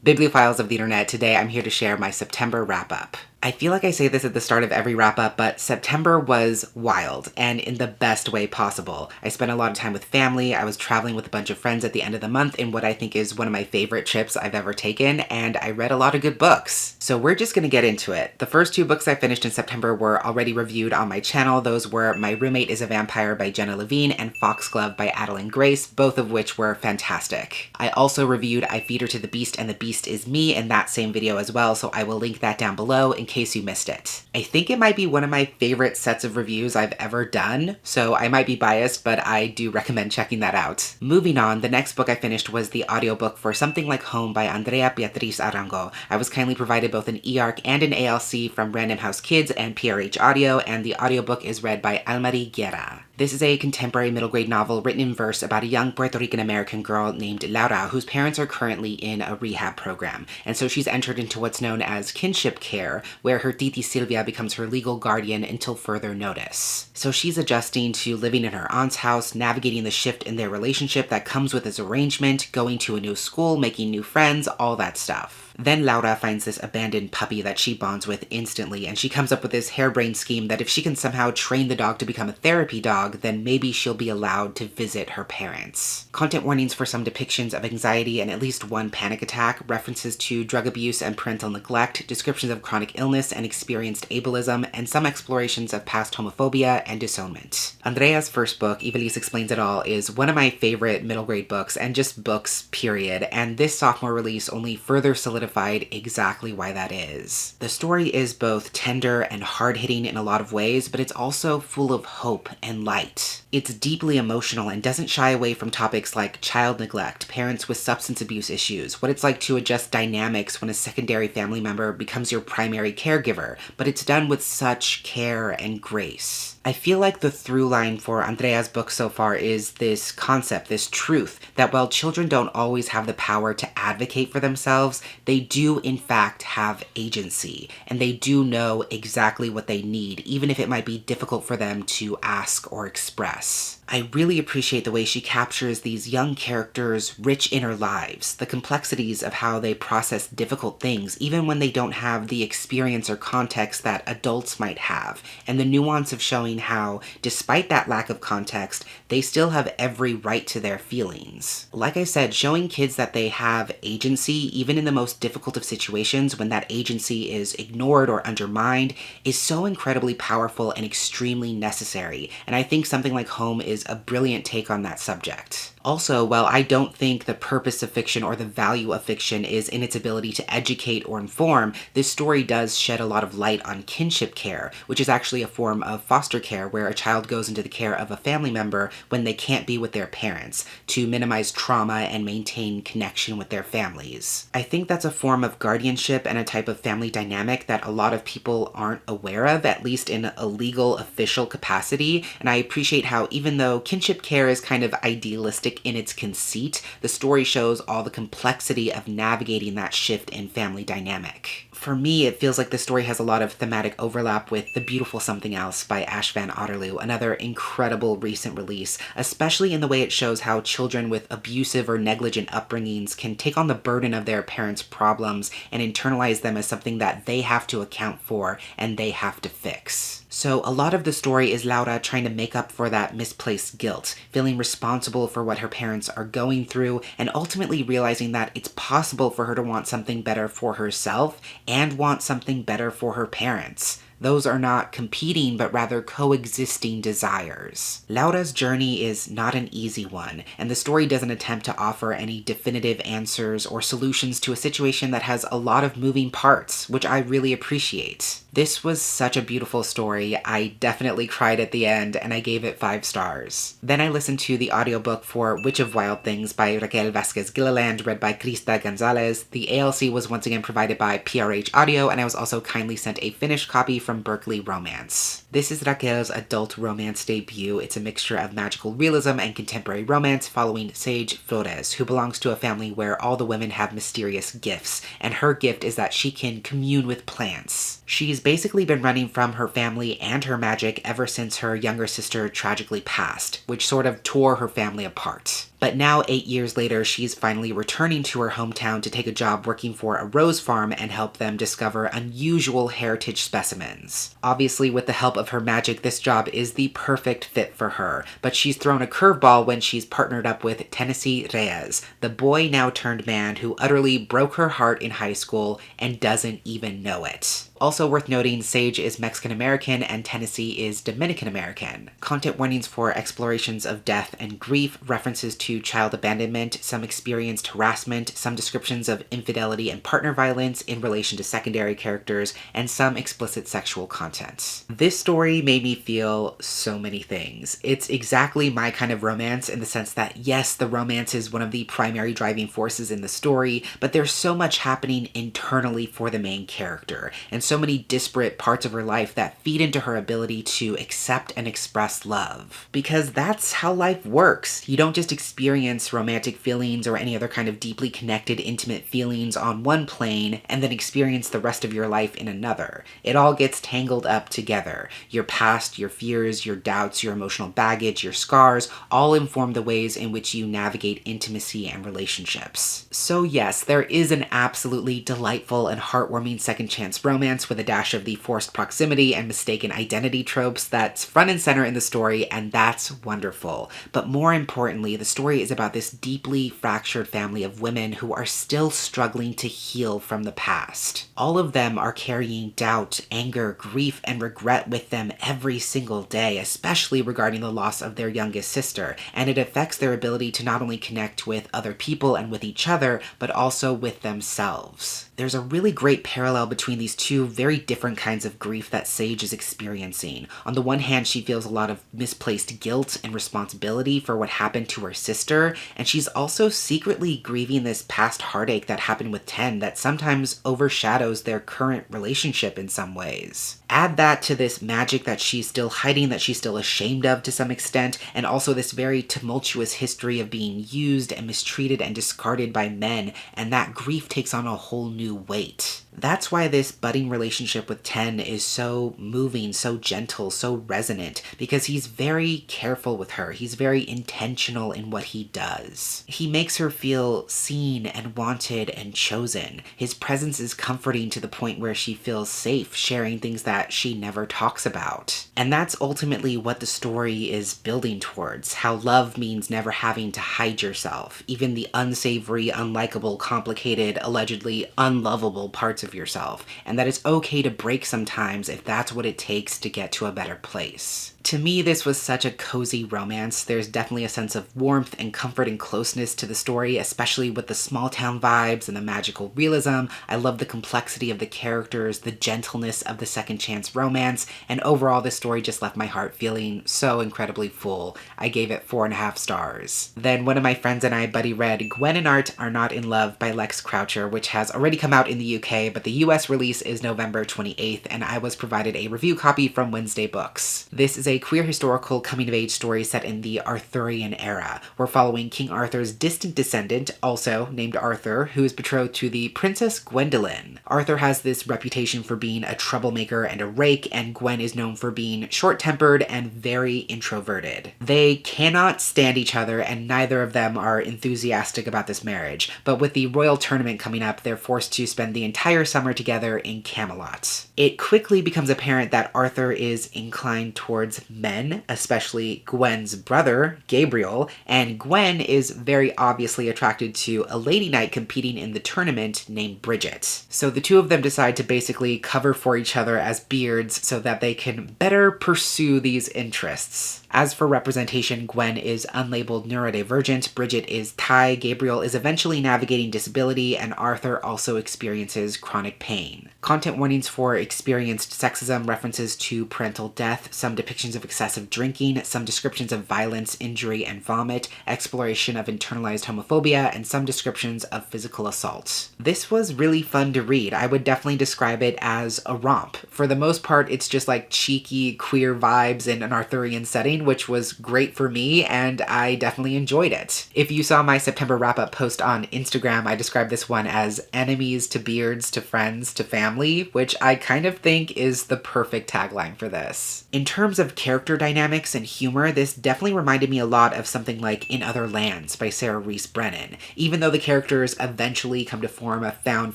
Bibliophiles of the internet, today I'm here to share my September wrap-up. I feel like I say this at the start of every wrap-up, but September was wild, and in the best way possible. I spent a lot of time with family, I was traveling with a bunch of friends at the end of the month in what I think is one of my favorite trips I've ever taken, and I read a lot of good books. So we're just gonna get into it. The first two books I finished in September were already reviewed on my channel. Those were My Roommate is a Vampire by Jenna Levine and Foxglove by Adeline Grace, both of which were fantastic. I also reviewed I Feed Her to the Beast and the Beast is Me in that same video as well, so I will link that down below in case you missed it. I think it might be one of my favorite sets of reviews I've ever done, so I might be biased, but I do recommend checking that out. Moving on, the next book I finished was the audiobook for Something Like Home by Andrea Beatriz Arango. I was kindly provided both an eARC and an ALC from Random House Kids and PRH Audio, and the audiobook is read by Almari Guerra. This is a contemporary middle grade novel written in verse about a young Puerto Rican American girl named Laura whose parents are currently in a rehab program, and so she's entered into what's known as kinship care, where her titi Silvia becomes her legal guardian until further notice. So she's adjusting to living in her aunt's house, navigating the shift in their relationship that comes with this arrangement, going to a new school, making new friends, all that stuff. Then Laura finds this abandoned puppy that she bonds with instantly, and she comes up with this harebrained scheme that if she can somehow train the dog to become a therapy dog, then maybe she'll be allowed to visit her parents. Content warnings for some depictions of anxiety and at least one panic attack, references to drug abuse and parental neglect, descriptions of chronic illness and experienced ableism, and some explorations of past homophobia and disownment. Andrea's first book, Ivelisse Explains It All, is one of my favorite middle grade books, and just books, period, and this sophomore release only further solidified exactly why that is. The story is both tender and hard-hitting in a lot of ways, but it's also full of hope and light. It's deeply emotional and doesn't shy away from topics like child neglect, parents with substance abuse issues, what it's like to adjust dynamics when a secondary family member becomes your primary caregiver, but it's done with such care and grace. I feel like the through line for Andrea's book so far is this concept, this truth, that while children don't always have the power to advocate for themselves, they do in fact have agency, and they do know exactly what they need, even if it might be difficult for them to ask or express. I really appreciate the way she captures these young characters' rich inner lives, the complexities of how they process difficult things, even when they don't have the experience or context that adults might have, and the nuance of showing how, despite that lack of context, they still have every right to their feelings. Like I said, showing kids that they have agency, even in the most difficult of situations when that agency is ignored or undermined, is so incredibly powerful and extremely necessary, and I think Something Like Home is a brilliant take on that subject. Also, while I don't think the purpose of fiction or the value of fiction is in its ability to educate or inform, this story does shed a lot of light on kinship care, which is actually a form of foster care where a child goes into the care of a family member when they can't be with their parents, to minimize trauma and maintain connection with their families. I think that's a form of guardianship and a type of family dynamic that a lot of people aren't aware of, at least in a legal, official capacity, and I appreciate how even though kinship care is kind of idealistic in its conceit, the story shows all the complexity of navigating that shift in family dynamic. For me, it feels like the story has a lot of thematic overlap with The Beautiful Something Else by Ash Van Otterloo, another incredible recent release, especially in the way it shows how children with abusive or negligent upbringings can take on the burden of their parents' problems and internalize them as something that they have to account for and they have to fix. So a lot of the story is Laura trying to make up for that misplaced guilt, feeling responsible for what her parents are going through, and ultimately realizing that it's possible for her to want something better for herself and want something better for her parents. Those are not competing, but rather coexisting desires. Laura's journey is not an easy one, and the story doesn't attempt to offer any definitive answers or solutions to a situation that has a lot of moving parts, which I really appreciate. This was such a beautiful story. I definitely cried at the end, and I gave it 5 stars. Then I listened to the audiobook for Witch of Wild Things by Raquel Vasquez Gilliland, read by Krista Gonzalez. The ALC was once again provided by PRH Audio, and I was also kindly sent a finished copy from Berkeley Romance. This is Raquel's adult romance debut. It's a mixture of magical realism and contemporary romance following Sage Flores, who belongs to a family where all the women have mysterious gifts, and her gift is that she can commune with plants. She's basically been running from her family and her magic ever since her younger sister tragically passed, which sort of tore her family apart. But now, 8 years later, she's finally returning to her hometown to take a job working for a rose farm and help them discover unusual heritage specimens. Obviously, with the help of her magic, this job is the perfect fit for her, but she's thrown a curveball when she's partnered up with Tennessee Reyes, the boy now turned man who utterly broke her heart in high school and doesn't even know it. Also worth noting, Sage is Mexican-American and Tennessee is Dominican-American. Content warnings for explorations of death and grief, references to child abandonment, some experienced harassment, some descriptions of infidelity and partner violence in relation to secondary characters, and some explicit sexual content. This story made me feel so many things. It's exactly my kind of romance in the sense that, yes, the romance is one of the primary driving forces in the story, but there's so much happening internally for the main character, and so many disparate parts of her life that feed into her ability to accept and express love. Because that's how life works. You don't just experience romantic feelings or any other kind of deeply connected, intimate feelings on one plane and then experience the rest of your life in another. It all gets tangled up together. Your past, your fears, your doubts, your emotional baggage, your scars, all inform the ways in which you navigate intimacy and relationships. So yes, there is an absolutely delightful and heartwarming second chance romance with a dash of the forced proximity and mistaken identity tropes that's front and center in the story, and that's wonderful. But more importantly, the story is about this deeply fractured family of women who are still struggling to heal from the past. All of them are carrying doubt, anger, grief, and regret with them every single day, especially regarding the loss of their youngest sister, and it affects their ability to not only connect with other people and with each other, but also with themselves. There's a really great parallel between these two very different kinds of grief that Sage is experiencing. On the one hand, she feels a lot of misplaced guilt and responsibility for what happened to her sister, and she's also secretly grieving this past heartache that happened with Ten that sometimes overshadows their current relationship in some ways. Add that to this magic that she's still hiding, that she's still ashamed of to some extent, and also this very tumultuous history of being used and mistreated and discarded by men, and that grief takes on a whole new weight. That's why this budding relationship with Ten is so moving, so gentle, so resonant, because he's very careful with her. He's very intentional in what he does. He makes her feel seen and wanted and chosen. His presence is comforting to the point where she feels safe sharing things that she never talks about. And that's ultimately what the story is building towards, how love means never having to hide yourself, even the unsavory, unlikable, complicated, allegedly unlovable parts of yourself, and that it's okay to break sometimes if that's what it takes to get to a better place. To me, this was such a cozy romance. There's definitely a sense of warmth and comfort and closeness to the story, especially with the small town vibes and the magical realism. I love the complexity of the characters, the gentleness of the second chance romance, and overall this story just left my heart feeling so incredibly full. I gave it 4.5 stars. Then one of my friends and I buddy read Gwen and Art Are Not in Love by Lex Croucher, which has already come out in the UK, but the US release is November 28th, and I was provided a review copy from Wednesday Books. This is a queer historical coming-of-age story set in the Arthurian era. We're following King Arthur's distant descendant, also named Arthur, who is betrothed to the Princess Gwendolen. Arthur has this reputation for being a troublemaker and a rake, and Gwen is known for being short-tempered and very introverted. They cannot stand each other, and neither of them are enthusiastic about this marriage, but with the royal tournament coming up, they're forced to spend the entire summer together in Camelot. It quickly becomes apparent that Arthur is inclined towards men, especially Gwen's brother, Gabriel, and Gwen is very obviously attracted to a lady knight competing in the tournament named Bridget. So the two of them decide to basically cover for each other as beards so that they can better pursue these interests. As for representation, Gwen is unlabeled neurodivergent, Bridget is Thai, Gabriel is eventually navigating disability, and Arthur also experiences chronic pain. Content warnings for experienced sexism, references to parental death, some depictions of excessive drinking, some descriptions of violence, injury, and vomit, exploration of internalized homophobia, and some descriptions of physical assault. This was really fun to read. I would definitely describe it as a romp. For the most part, it's just like cheeky, queer vibes in an Arthurian setting, which was great for me, and I definitely enjoyed it. If you saw my September wrap-up post on Instagram, I described this one as enemies to beards to friends to family, which I kind of think is the perfect tagline for this. In terms of character dynamics and humor, this definitely reminded me a lot of something like In Other Lands by Sarah Rees Brennan. Even though the characters eventually come to form a found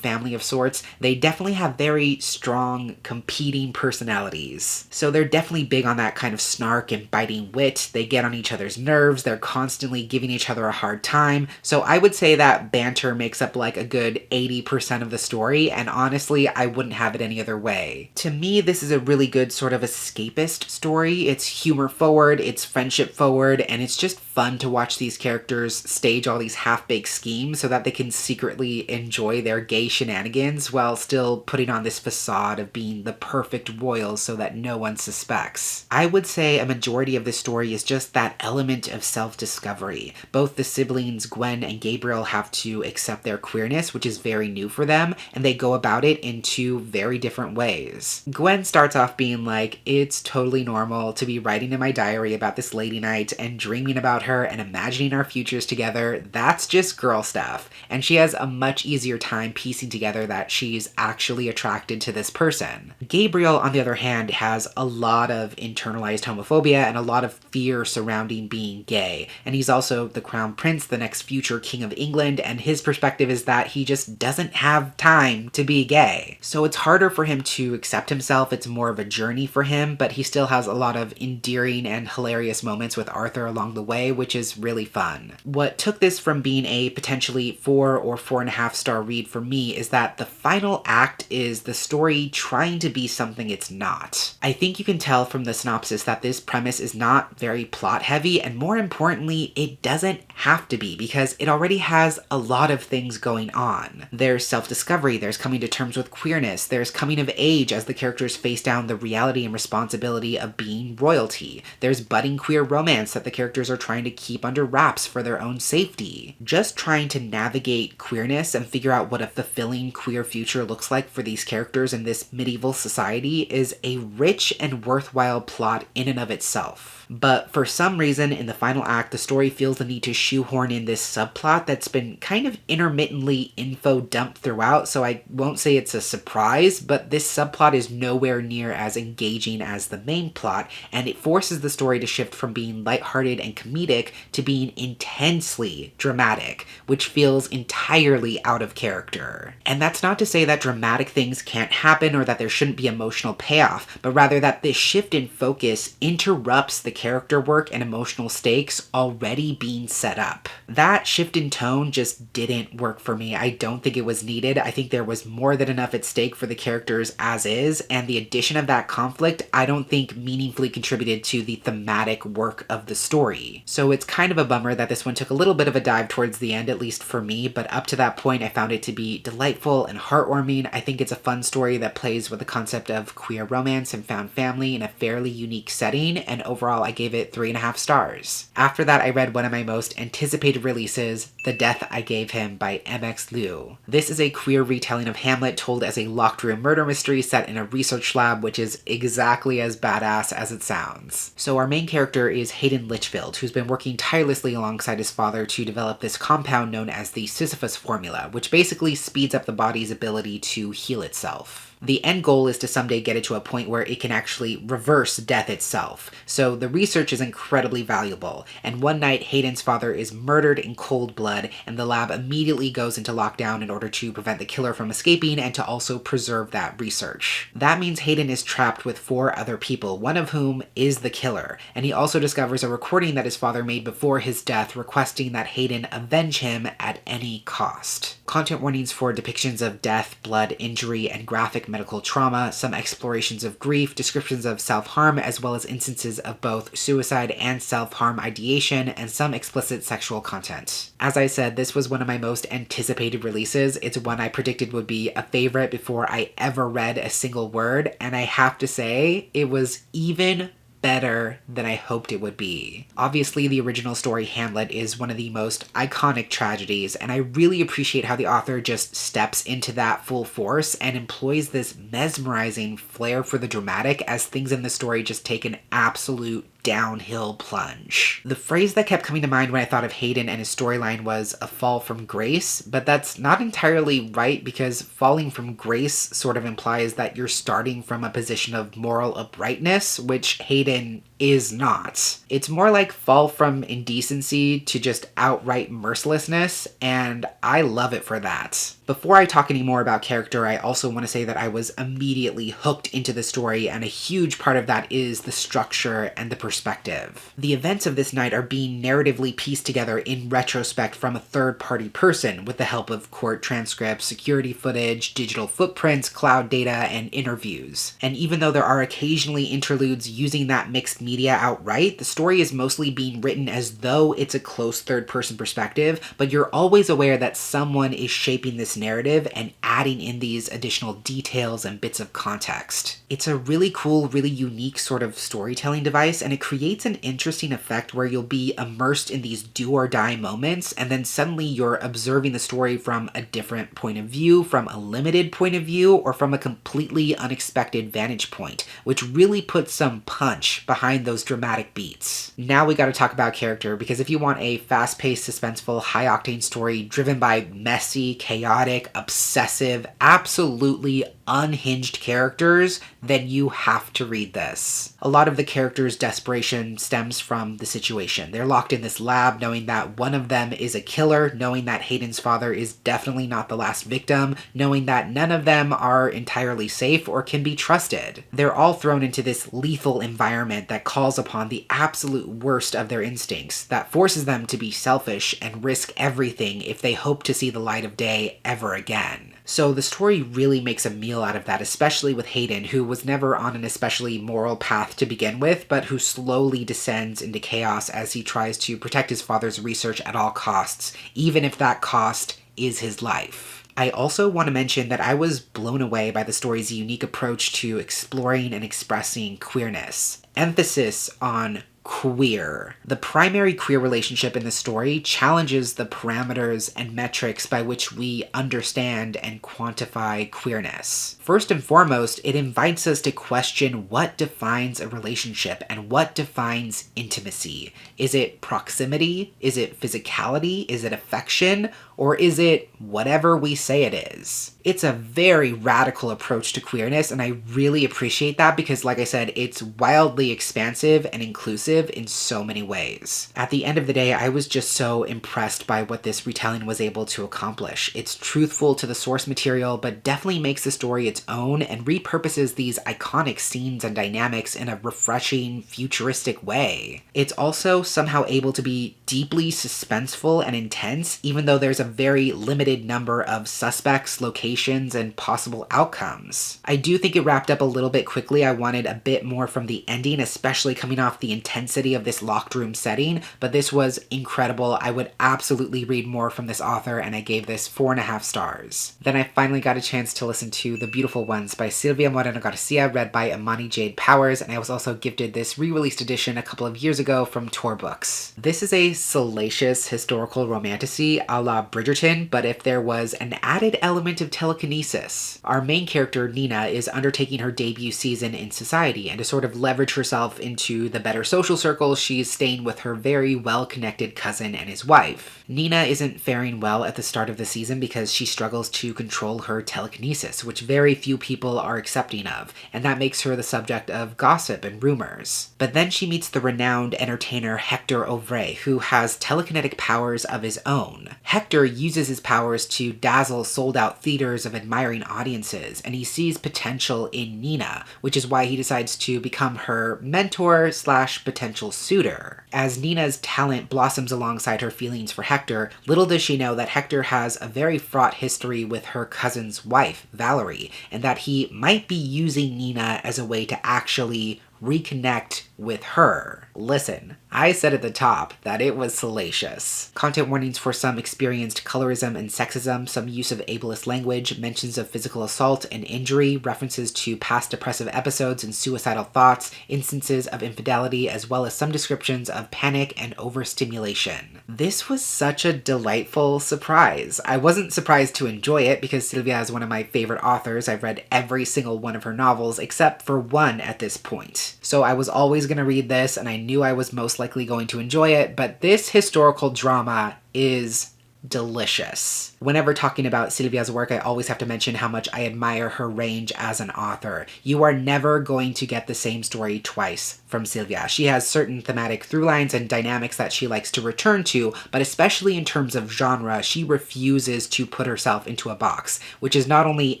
family of sorts, they definitely have very strong competing personalities. So they're definitely big on that kind of snark and biting wit. They get on each other's nerves, they're constantly giving each other a hard time. So I would say that banter makes up like a good 80% of the story, and honestly, I wouldn't have it any other way. To me, this is a really good sort of escapist story. It's humor forward, it's friendship forward, and it's just fun to watch these characters stage all these half-baked schemes so that they can secretly enjoy their gay shenanigans while still putting on this facade of being the perfect royals so that no one suspects. I would say a majority of this story is just that element of self-discovery. Both the siblings, Gwen and Gabriel, have to accept their queerness, which is very new for them, and they go about it in two very different ways. Gwen starts off being like, it's totally normal to be writing in my diary about this lady night and dreaming about her and imagining our futures together. That's just girl stuff. And she has a much easier time piecing together that she's actually attracted to this person. Gabriel, on the other hand, has a lot of internalized homophobia and a lot of fear surrounding being gay. And he's also the crown prince, the next future king of England, and his perspective is that he just doesn't have time to be gay. So it's harder for him to accept himself. It's more of a journey for him, but he still has a lot of endearing and hilarious moments with Arthur along the way, which is really fun. What took this from being a potentially 4 or 4.5 star read for me is that the final act is the story trying to be something it's not. I think you can tell from the synopsis that this premise is not very plot heavy, and more importantly, it doesn't have to be because it already has a lot of things going on. There's self-discovery, there's coming to terms with queerness, there's coming of age as the characters face down the reality and responsibility of being royalty, there's budding queer romance that the characters are trying to keep under wraps for their own safety. Just trying to navigate queerness and figure out what a fulfilling queer future looks like for these characters in this medieval society is a rich and worthwhile plot in and of itself. But for some reason, in the final act, the story feels the need to shoehorn in this subplot that's been kind of intermittently info dumped throughout, so I won't say it's a surprise, but this subplot is nowhere near as engaging as the main plot, and it forces the story to shift from being lighthearted and comedic to being intensely dramatic, which feels entirely out of character. And that's not to say that dramatic things can't happen or that there shouldn't be emotional payoff, but rather that this shift in focus interrupts the character work and emotional stakes already being set up. That shift in tone just didn't work for me. I don't think it was needed. I think there was more than enough at stake for the characters as is, and the addition of that conflict I don't think meaningfully contributed to the thematic work of the story. So it's kind of a bummer that this one took a little bit of a dive towards the end, at least for me, but up to that point I found it to be delightful and heartwarming. I think it's a fun story that plays with the concept of queer romance and found family in a fairly unique setting, and overall I gave it 3.5 stars. After that, I read one of my most anticipated releases, The Death I Gave Him by MX Liu. This is a queer retelling of Hamlet told as a locked room murder mystery set in a research lab, which is exactly as badass as it sounds. So our main character is Hayden Litchfield, who's been working tirelessly alongside his father to develop this compound known as the Sisyphus formula, which basically speeds up the body's ability to heal itself. The end goal is to someday get it to a point where it can actually reverse death itself. So the research is incredibly valuable, and one night Hayden's father is murdered in cold blood, and the lab immediately goes into lockdown in order to prevent the killer from escaping and to also preserve that research. That means Hayden is trapped with 4 other people, one of whom is the killer, and he also discovers a recording that his father made before his death requesting that Hayden avenge him at any cost. Content warnings for depictions of death, blood, injury, and graphic medical trauma, some explorations of grief, descriptions of self-harm, as well as instances of both suicide and self-harm ideation, and some explicit sexual content. As I said, this was one of my most anticipated releases. It's one I predicted would be a favorite before I ever read a single word, and I have to say, it was even better than I hoped it would be. Obviously, the original story Hamlet is one of the most iconic tragedies, and I really appreciate how the author just steps into that full force and employs this mesmerizing flair for the dramatic as things in the story just take an absolute downhill plunge. The phrase that kept coming to mind when I thought of Hayden and his storyline was a fall from grace, but that's not entirely right because falling from grace sort of implies that you're starting from a position of moral uprightness, which Hayden is not. It's more like fall from indecency to just outright mercilessness, and I love it for that. Before I talk any more about character, I also want to say that I was immediately hooked into the story, and a huge part of that is the structure and the perspective. The events of this night are being narratively pieced together in retrospect from a third-party person with the help of court transcripts, security footage, digital footprints, cloud data, and interviews. And even though there are occasionally interludes using that mixed media outright, the story is mostly being written as though it's a close third-person perspective, but you're always aware that someone is shaping this narrative and adding in these additional details and bits of context. It's a really cool, really unique sort of storytelling device, and it creates an interesting effect where you'll be immersed in these do-or-die moments, and then suddenly you're observing the story from a different point of view, from a limited point of view, or from a completely unexpected vantage point, which really puts some punch behind those dramatic beats. Now we gotta talk about character, because if you want a fast-paced, suspenseful, high-octane story driven by messy, chaotic, obsessive, absolutely unhinged characters, then you have to read this. A lot of the characters' desperation stems from the situation. They're locked in this lab knowing that one of them is a killer, knowing that Hayden's father is definitely not the last victim, knowing that none of them are entirely safe or can be trusted. They're all thrown into this lethal environment that calls upon the absolute worst of their instincts, that forces them to be selfish and risk everything if they hope to see the light of day ever again. So the story really makes a meal out of that, especially with Hayden, who was never on an especially moral path to begin with, but who slowly descends into chaos as he tries to protect his father's research at all costs, even if that cost is his life. I also want to mention that I was blown away by the story's unique approach to exploring and expressing queerness. Emphasis on queer. The primary queer relationship in the story challenges the parameters and metrics by which we understand and quantify queerness. First and foremost, it invites us to question what defines a relationship and what defines intimacy. Is it proximity? Is it physicality? Is it affection? Or is it whatever we say it is? It's a very radical approach to queerness, and I really appreciate that because, like I said, it's wildly expansive and inclusive in so many ways. At the end of the day, I was just so impressed by what this retelling was able to accomplish. It's truthful to the source material, but definitely makes the story its own and repurposes these iconic scenes and dynamics in a refreshing, futuristic way. It's also somehow able to be deeply suspenseful and intense, even though there's a very limited number of suspects, locations, and possible outcomes. I do think it wrapped up a little bit quickly. I wanted a bit more from the ending, especially coming off the intensity of this locked room setting, but this was incredible. I would absolutely read more from this author, and I gave this 4.5 stars. Then I finally got a chance to listen to The Beautiful Ones by Silvia Moreno Garcia, read by Imani Jade Powers, and I was also gifted this re-released edition a couple of years ago from Tor Books. This is a salacious historical romantasy a la Bridgerton, but if there was an added element of telekinesis. Our main character, Nina, is undertaking her debut season in society, and to sort of leverage herself into the better social circles, she's staying with her very well-connected cousin and his wife. Nina isn't faring well at the start of the season because she struggles to control her telekinesis, which very few people are accepting of, and that makes her the subject of gossip and rumors. But then she meets the renowned entertainer Hector Ovray, who has telekinetic powers of his own. Hector uses his powers to dazzle sold-out theaters of admiring audiences, and he sees potential in Nina, which is why he decides to become her mentor / potential suitor. As Nina's talent blossoms alongside her feelings for Hector, little does she know that Hector has a very fraught history with her cousin's wife, Valerie, and that he might be using Nina as a way to actually reconnect with her. Listen, I said at the top that it was salacious. Content warnings for some experienced colorism and sexism, some use of ableist language, mentions of physical assault and injury, references to past depressive episodes and suicidal thoughts, instances of infidelity, as well as some descriptions of panic and overstimulation. This was such a delightful surprise. I wasn't surprised to enjoy it because Silvia is one of my favorite authors. I've read every single one of her novels except for one at this point. So I was always going to read this and I knew I was most likely going to enjoy it, but this historical drama is delicious. Whenever talking about Silvia's work, I always have to mention how much I admire her range as an author. You are never going to get the same story twice from Silvia. She has certain thematic through lines and dynamics that she likes to return to, but especially in terms of genre, she refuses to put herself into a box, which is not only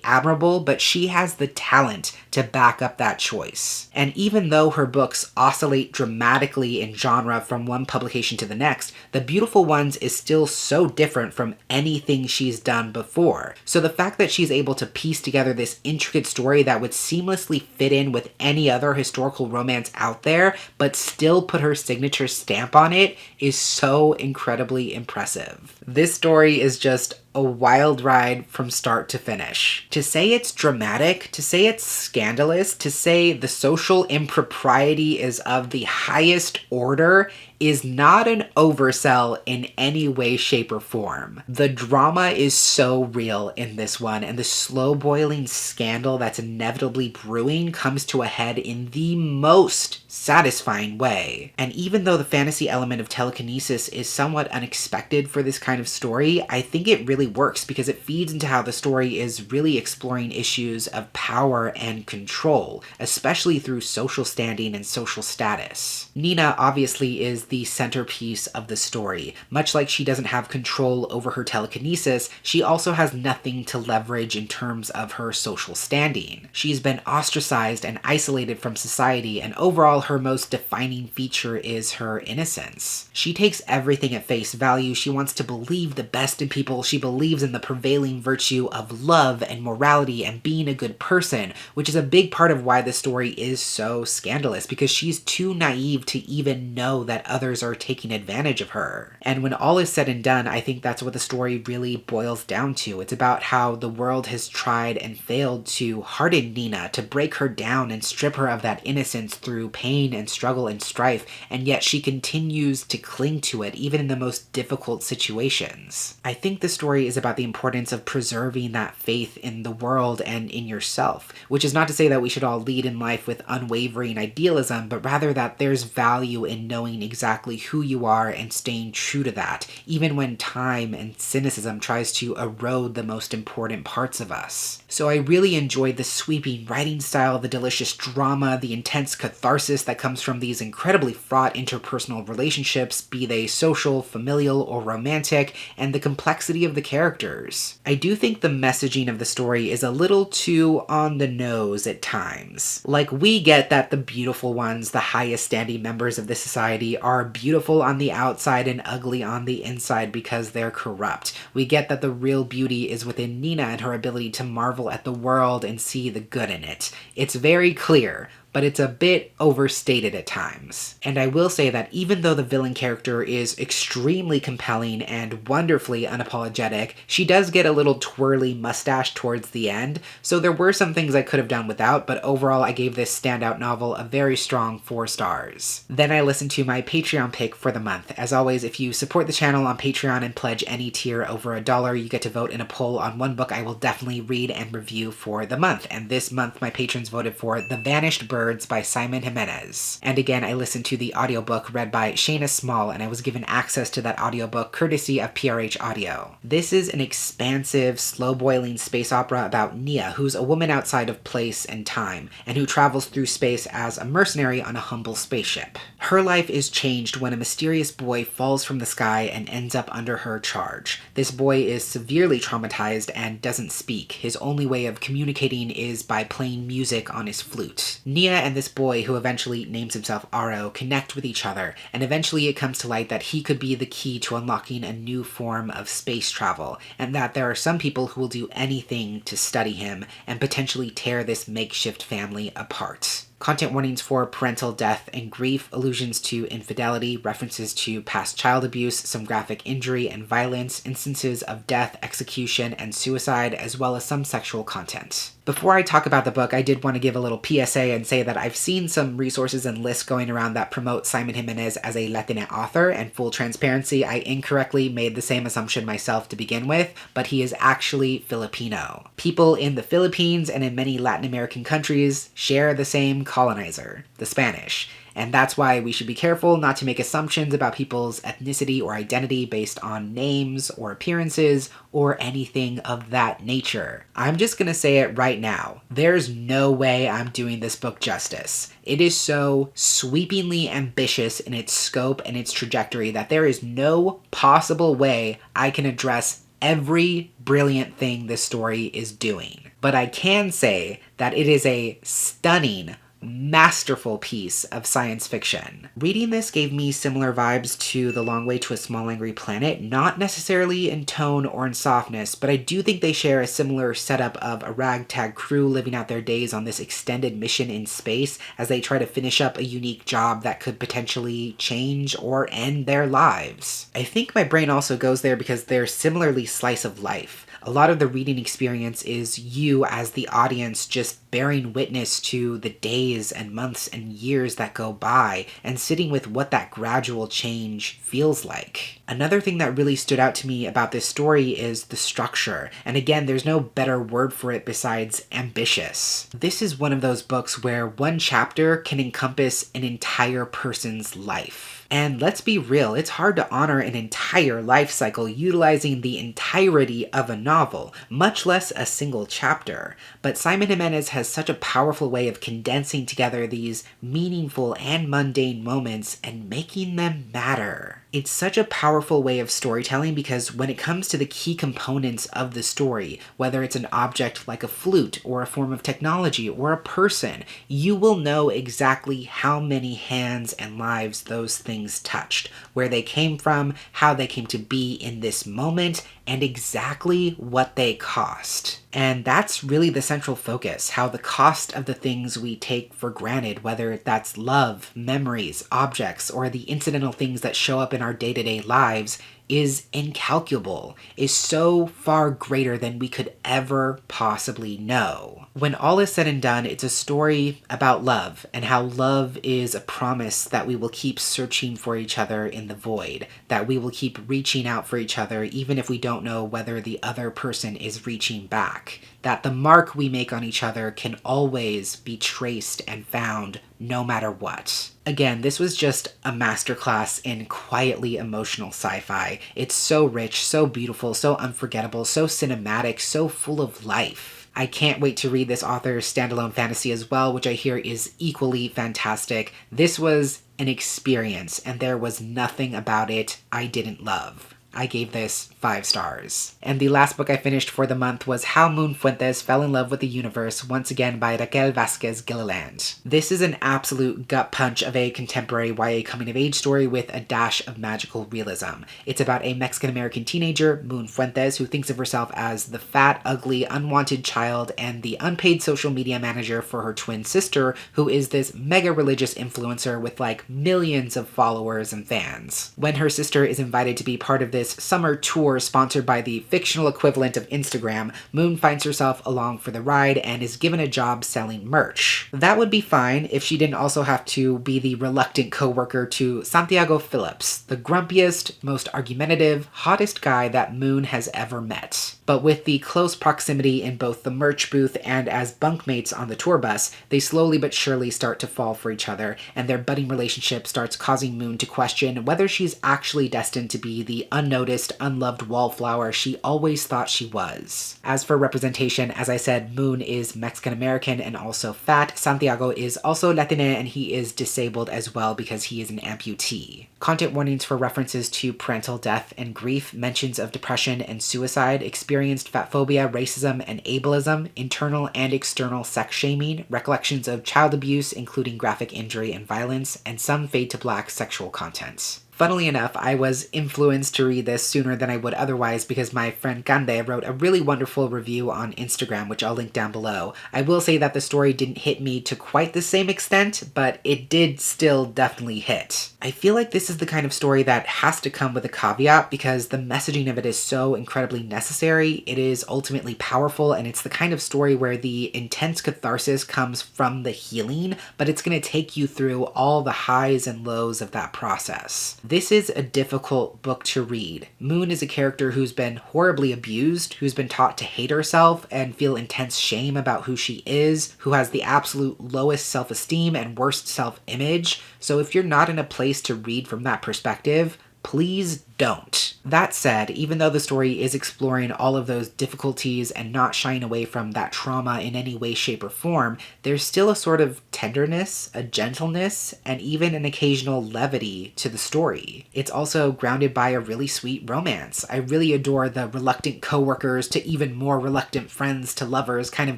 admirable, but she has the talent to back up that choice. And even though her books oscillate dramatically in genre from one publication to the next, The Beautiful Ones is still so different from anything she's done before. So the fact that she's able to piece together this intricate story that would seamlessly fit in with any other historical romance out there, but still put her signature stamp on it, is so incredibly impressive. This story is just a wild ride from start to finish. To say it's dramatic, to say it's scandalous, to say the social impropriety is of the highest order is not an oversell in any way, shape, or form. The drama is so real in this one, and the slow-boiling scandal that's inevitably brewing comes to a head in the most satisfying way. And even though the fantasy element of telekinesis is somewhat unexpected for this kind of story, I think it really works because it feeds into how the story is really exploring issues of power and control, especially through social standing and social status. Nina obviously is the centerpiece of the story. Much like she doesn't have control over her telekinesis, she also has nothing to leverage in terms of her social standing. She's been ostracized and isolated from society, and overall her most defining feature is her innocence. She takes everything at face value. She wants to believe the best in people. She believes in the prevailing virtue of love and morality and being a good person, which is a big part of why the story is so scandalous, because she's too naive to even know that others are taking advantage of her. And when all is said and done, I think that's what the story really boils down to. It's about how the world has tried and failed to harden Nina, to break her down and strip her of that innocence through pain and struggle and strife, and yet she continues to cling to it even in the most difficult situations. I think the story is about the importance of preserving that faith in the world and in yourself, which is not to say that we should all lead in life with unwavering idealism, but rather that there's value in knowing exactly who you are and staying true to that, even when time and cynicism tries to erode the most important parts of us. So I really enjoyed the sweeping writing style, the delicious drama, the intense catharsis that comes from these incredibly fraught interpersonal relationships, be they social, familial, or romantic, and the complexity of the characters. I do think the messaging of the story is a little too on the nose at times. Like, we get that the beautiful ones, the highest standing members of this society, are beautiful on the outside and ugly on the inside because they're corrupt. We get that the real beauty is within Nina and her ability to marvel at the world and see the good in it. It's very clear, but it's a bit overstated at times. And I will say that even though the villain character is extremely compelling and wonderfully unapologetic, she does get a little twirly mustache towards the end, so there were some things I could have done without, but overall I gave this standout novel a very strong 4 stars. Then I listened to my Patreon pick for the month. As always, if you support the channel on Patreon and pledge any tier over $1, you get to vote in a poll on one book I will definitely read and review for the month. And this month my patrons voted for The Vanished Birds by Simon Jimenez. And again, I listened to the audiobook read by Shayna Small, and I was given access to that audiobook courtesy of PRH Audio. This is an expansive, slow-boiling space opera about Nia, who's a woman outside of place and time, and who travels through space as a mercenary on a humble spaceship. Her life is changed when a mysterious boy falls from the sky and ends up under her charge. This boy is severely traumatized and doesn't speak. His only way of communicating is by playing music on his flute. Nia and this boy, who eventually names himself Aro, connect with each other, and eventually it comes to light that he could be the key to unlocking a new form of space travel, and that there are some people who will do anything to study him and potentially tear this makeshift family apart. Content warnings for parental death and grief, allusions to infidelity, references to past child abuse, some graphic injury and violence, instances of death, execution, and suicide, as well as some sexual content. Before I talk about the book, I did want to give a little PSA and say that I've seen some resources and lists going around that promote Simon Jimenez as a Latina author, and full transparency, I incorrectly made the same assumption myself to begin with, but he is actually Filipino. People in the Philippines and in many Latin American countries share the same colonizer, the Spanish. And that's why we should be careful not to make assumptions about people's ethnicity or identity based on names or appearances or anything of that nature. I'm just gonna say it right now. There's no way I'm doing this book justice. It is so sweepingly ambitious in its scope and its trajectory that there is no possible way I can address every brilliant thing this story is doing. But I can say that it is a stunning, masterful piece of science fiction. Reading this gave me similar vibes to The Long Way to a Small Angry Planet, not necessarily in tone or in softness, but I do think they share a similar setup of a ragtag crew living out their days on this extended mission in space as they try to finish up a unique job that could potentially change or end their lives. I think my brain also goes there because they're similarly slice of life. A lot of the reading experience is you as the audience just bearing witness to the days and months and years that go by and sitting with what that gradual change feels like. Another thing that really stood out to me about this story is the structure. And again, there's no better word for it besides ambitious. This is one of those books where one chapter can encompass an entire person's life. And let's be real, it's hard to honor an entire life cycle utilizing the entirety of a novel, much less a single chapter. But Simon Jimenez has such a powerful way of condensing together these meaningful and mundane moments and making them matter. It's such a powerful way of storytelling because when it comes to the key components of the story, whether it's an object like a flute or a form of technology or a person, you will know exactly how many hands and lives those things touched, where they came from, how they came to be in this moment, and exactly what they cost. And that's really the central focus, how the cost of the things we take for granted, whether that's love, memories, objects, or the incidental things that show up in our day-to-day lives, is incalculable, is so far greater than we could ever possibly know. When all is said and done, it's a story about love and how love is a promise that we will keep searching for each other in the void, that we will keep reaching out for each other even if we don't know whether the other person is reaching back, that the mark we make on each other can always be traced and found no matter what. Again, this was just a masterclass in quietly emotional sci-fi. It's so rich, so beautiful, so unforgettable, so cinematic, so full of life. I can't wait to read this author's standalone fantasy as well, which I hear is equally fantastic. This was an experience, and there was nothing about it I didn't love. I gave this 5 stars. And the last book I finished for the month was How Moon Fuentes Fell in Love with the Universe, once again by Raquel Vasquez Gilliland. This is an absolute gut punch of a contemporary YA coming-of-age story with a dash of magical realism. It's about a Mexican-American teenager, Moon Fuentes, who thinks of herself as the fat, ugly, unwanted child and the unpaid social media manager for her twin sister, who is this mega religious influencer with like millions of followers and fans. When her sister is invited to be part of this summer tour sponsored by the fictional equivalent of Instagram, Moon finds herself along for the ride and is given a job selling merch. That would be fine if she didn't also have to be the reluctant co-worker to Santiago Phillips, the grumpiest, most argumentative, hottest guy that Moon has ever met. But with the close proximity in both the merch booth and as bunkmates on the tour bus, they slowly but surely start to fall for each other, and their budding relationship starts causing Moon to question whether she's actually destined to be the unnoticed, unloved wallflower she always thought she was. As for representation, as I said, Moon is Mexican-American and also fat. Santiago is also Latino and he is disabled as well because he is an amputee. Content warnings for references to parental death and grief, mentions of depression and suicide, experienced fatphobia, racism, and ableism, internal and external sex shaming, recollections of child abuse, including graphic injury and violence, and some fade to black sexual content. Funnily enough, I was influenced to read this sooner than I would otherwise because my friend Cande wrote a really wonderful review on Instagram, which I'll link down below. I will say that the story didn't hit me to quite the same extent, but it did still definitely hit. I feel like this is the kind of story that has to come with a caveat because the messaging of it is so incredibly necessary. It is ultimately powerful, and it's the kind of story where the intense catharsis comes from the healing, but it's going to take you through all the highs and lows of that process. This is a difficult book to read. Moon is a character who's been horribly abused, who's been taught to hate herself and feel intense shame about who she is, who has the absolute lowest self-esteem and worst self-image. So if you're not in a place to read from that perspective, please don't. That said, even though the story is exploring all of those difficulties and not shying away from that trauma in any way, shape, or form, there's still a sort of tenderness, a gentleness, and even an occasional levity to the story. It's also grounded by a really sweet romance. I really adore the reluctant coworkers to even more reluctant friends to lovers kind of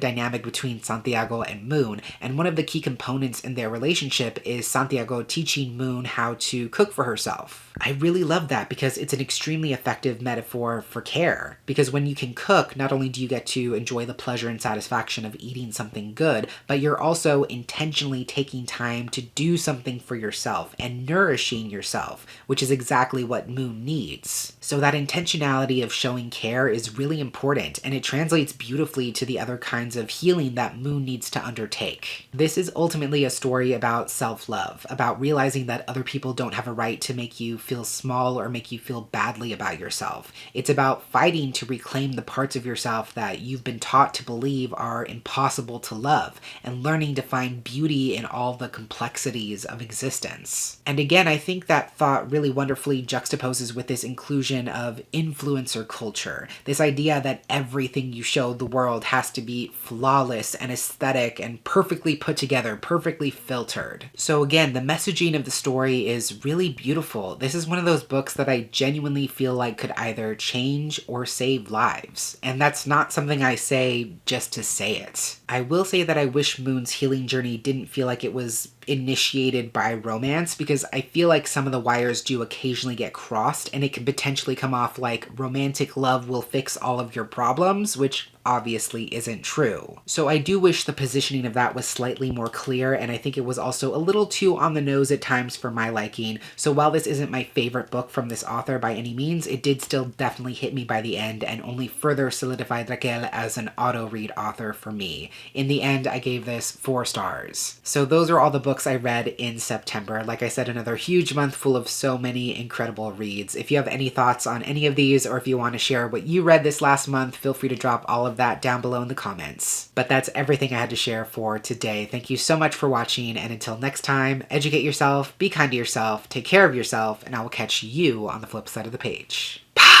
dynamic between Santiago and Moon, and one of the key components in their relationship is Santiago teaching Moon how to cook for herself. I really love that because it's an extremely effective metaphor for care. Because when you can cook, not only do you get to enjoy the pleasure and satisfaction of eating something good, but you're also intentionally taking time to do something for yourself and nourishing yourself, which is exactly what Moon needs. So that intentionality of showing care is really important, and it translates beautifully to the other kinds of healing that Moon needs to undertake. This is ultimately a story about self-love, about realizing that other people don't have a right to make you feel small or make you feel badly about yourself. It's about fighting to reclaim the parts of yourself that you've been taught to believe are impossible to love, and learning to find beauty in all the complexities of existence. And again, I think that thought really wonderfully juxtaposes with this inclusion of influencer culture, this idea that everything you show the world has to be flawless and aesthetic and perfectly put together, perfectly filtered. So again, the messaging of the story is really beautiful. This is one of those books that I genuinely feel like could either change or save lives. And that's not something I say just to say it. I will say that I wish Moon's healing journey didn't feel like it was initiated by romance, because I feel like some of the wires do occasionally get crossed and it can potentially come off like romantic love will fix all of your problems, which obviously isn't true. So I do wish the positioning of that was slightly more clear, and I think it was also a little too on the nose at times for my liking. So while this isn't my favorite book from this author by any means, it did still definitely hit me by the end and only further solidified Raquel as an auto-read author for me. In the end, I gave this 4 stars. So those are all the books I read in September. Like I said, another huge month full of so many incredible reads. If you have any thoughts on any of these, or if you want to share what you read this last month, feel free to drop all of that down below in the comments. But that's everything I had to share for today. Thank you so much for watching, and until next time, educate yourself, be kind to yourself, take care of yourself, and I will catch you on the flip side of the page. Bye!